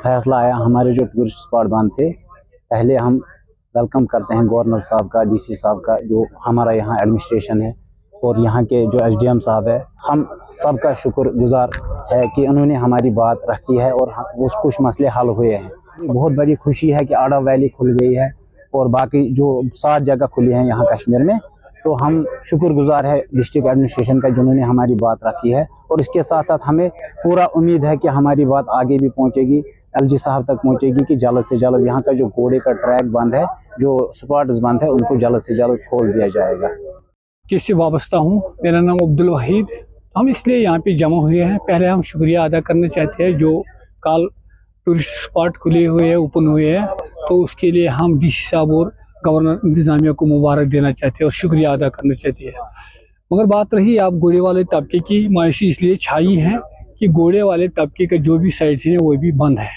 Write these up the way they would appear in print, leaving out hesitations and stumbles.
फैसला आया हमारे जो टूरिस्ट स्पॉट बंद थे, पहले हम वेलकम करते हैं गवर्नर साहब का, डीसी साहब का, जो हमारा यहाँ एडमिनिस्ट्रेशन है और यहाँ के जो एसडीएम साहब है, हम सबका शुक्रगुजार है कि उन्होंने हमारी बात रखी है और कुछ मसले हल हुए हैं। बहुत बड़ी खुशी है कि आड़ा वैली खुल गई है और बाकी जो 7 जगह खुली हैं यहाँ कश्मीर में, तो हम शुक्रगुजार है डिस्ट्रिक्ट एडमिनिस्ट्रेशन का जिन्होंने हमारी बात रखी है। और इसके साथ साथ हमें पूरा उम्मीद है कि हमारी बात आगे भी पहुँचेगी, एलजी साहब तक पहुँचेगी कि जल्द से जल्द यहाँ का जो घोड़े का ट्रैक बंद है, जो स्पॉट्स बंद है, उनको जल्द से जल्द खोल दिया जाएगा। किससे वाबस्ता हूँ, मेरा नाम अब्दुल वहीद। हम इसलिए यहाँ पे जमा हुए हैं, पहले हम शुक्रिया अदा करना चाहते हैं जो कल टूरिस्ट स्पॉट खुले हुए हैं, ओपन हुए हैं, तो उसके लिए हम डीसी साहब और गवर्नर इंतज़ामिया को मुबारक देना चाहते हैं और शुक्रिया अदा करना चाहते हैं। मगर बात रही आप घोड़े वाले तबके की, मायूसी इसलिए छाई है कि घोड़े वाले तबके का जो भी साइड सीन है वो भी बंद है।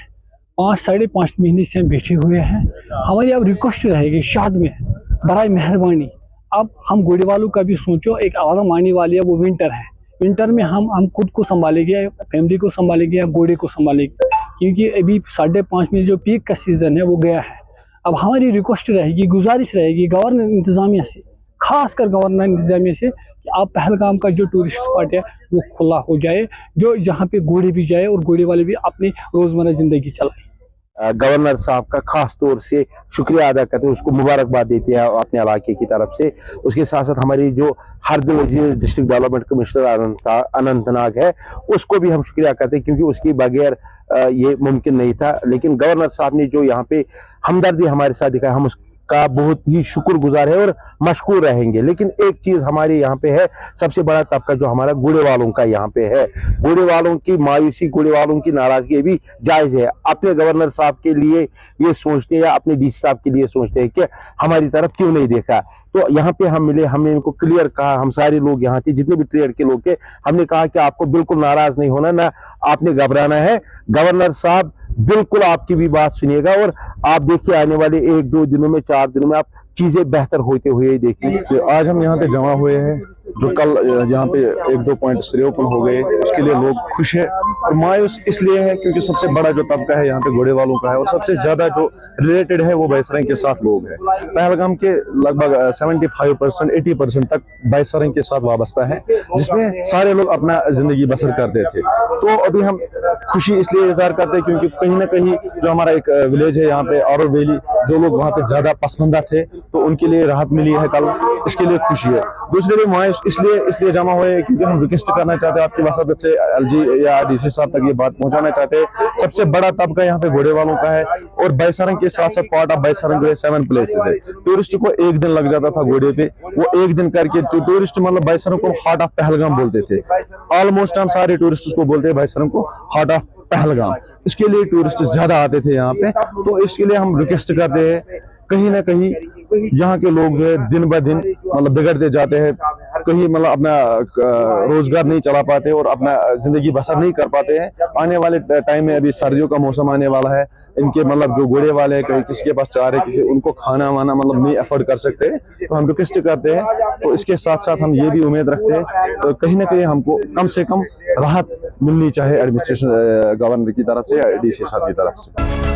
5-5.5 महीने से हम बैठे हुए हैं। हमारी अब रिक्वेस्ट रहेगी शाद में, बराए मेहरबानी अब हम घोड़े वालों का भी सोचो। एक आलम आने वाली है, वो विंटर है। विंटर में हम खुद को संभालेंगे, फैमिली को संभालेंगे या घोड़े को संभालेंगे, क्योंकि अभी 5.5 महीने जो पीक का सीज़न है वो गया है। अब हमारी रिक्वेस्ट रहेगी, गुजारिश रहेगी गवर्नर इंतज़ामिया से, खास कर गवर्नर इंतज़ामिया से, कि आप पहलगाम का जो टूरिस्ट स्पॉट है वो खुला हो जाए, जो जहाँ पे घोड़े भी जाए और घोड़े वाले भी अपनी रोज़मर्रा ज़िंदगी चलाएं। गवर्नर साहब का खास तौर से शुक्रिया अदा करते हैं, उसको मुबारकबाद देते हैं अपने इलाके की तरफ से। उसके साथ साथ हमारी जो हरद वजीर डिस्ट्रिक्ट डेवलपमेंट कमिश्नर अनंतनाग है, उसको भी हम शुक्रिया करते हैं, क्योंकि उसके बगैर ये मुमकिन नहीं था। लेकिन गवर्नर साहब ने जो यहाँ पे हमदर्दी हमारे साथ दिखाया, हम का बहुत ही शुक्रगुजार है और मशकूर रहेंगे। लेकिन एक चीज हमारे यहाँ पे है, सबसे बड़ा तबका जो हमारा घोड़े वालों का यहाँ पे है, घोड़े वालों की मायूसी, घोड़े वालों की नाराजगी भी जायज है। अपने गवर्नर साहब के लिए ये सोचते हैं या अपने डीसी साहब के लिए सोचते हैं कि हमारी तरफ क्यों नहीं देखा। तो यहाँ पे हम मिले, हमने इनको क्लियर कहा, हम सारे लोग यहाँ थे, जितने भी ट्रेड के लोग थे, हमने कहा कि आपको बिल्कुल नाराज नहीं होना, ना आपने घबराना है। गवर्नर साहब बिल्कुल आपकी भी बात सुनिएगा और आप देखिए आने वाले 1-2 दिनों में, 4 दिनों में आप चीजें बेहतर होते हुए देखिए। आज हम यहाँ पे जमा हुए हैं, जो कल यहाँ पे 1-2 पॉइंट सिरे ओपन हो गए, उसके लिए लोग खुश हैं और मायूस इसलिए है क्योंकि सबसे बड़ा जो तबका है यहाँ पे घोड़े वालों का है और सबसे ज्यादा जो रिलेटेड है वो बैसरंग के साथ लोग हैं। पहलगाम के लगभग 75% 80% तक बैसरंग के साथ वाबस्ता है, जिसमें सारे लोग अपना जिंदगी बसर करते थे। तो अभी हम खुशी इसलिए इजहार करते हैं क्योंकि कहीं ना कहीं जो हमारा एक विलेज है यहाँ पे आरो वैली, जो लोग वहाँ पे ज्यादा पसंदीदा थे, तो उनके लिए राहत मिली है कल, इसके लिए खुशी है। दूसरे लिए मायूस इसलिए जमा हुए क्योंकि हम रिक्वेस्ट करना चाहते हैं आपकी वसादत से, एलजी या डीसी साहब तक ये बात पहुंचाना चाहते हैं। सबसे बड़ा तबका यहाँ पे घोड़े वालों का है और बैसरंग के साथ साथ पार्ट ऑफ बैसरंग जो है 7 प्लेसेस है। टूरिस्ट को 1 दिन लग जाता था घोड़े पे, वो 1 दिन करके टूरिस्ट मतलब बैसरंग को हार्ट ऑफ पहलगाम बोलते थे। ऑलमोस्ट हम सारे टूरिस्ट को बोलते हैं बैसरंग को हार्ट ऑफ पहलगाम। इसके लिए टूरिस्ट ज्यादा आते थे यहाँ पे, तो इसके लिए हम रिक्वेस्ट करते हैं, कहीं ना कहीं यहाँ के लोग जो है दिन ब दिन मतलब बिगड़ते जाते हैं, कहीं मतलब अपना रोजगार नहीं चला पाते और अपना जिंदगी बसर नहीं कर पाते हैं। आने वाले टाइम में अभी सर्दियों का मौसम आने वाला है, इनके मतलब जो घोड़े वाले हैं, कहीं किसी के पास चारे, किसी उनको खाना वाना मतलब नहीं अफोर्ड कर सकते, तो हम रिक्वेस्ट करते हैं। तो इसके साथ साथ हम ये भी उम्मीद रखते हैं तो कहीं ना कहीं हमको कम से कम राहत मिलनी चाहिए एडमिनिस्ट्रेशन गवर्नर की तरफ से या डीसी साहब की तरफ से।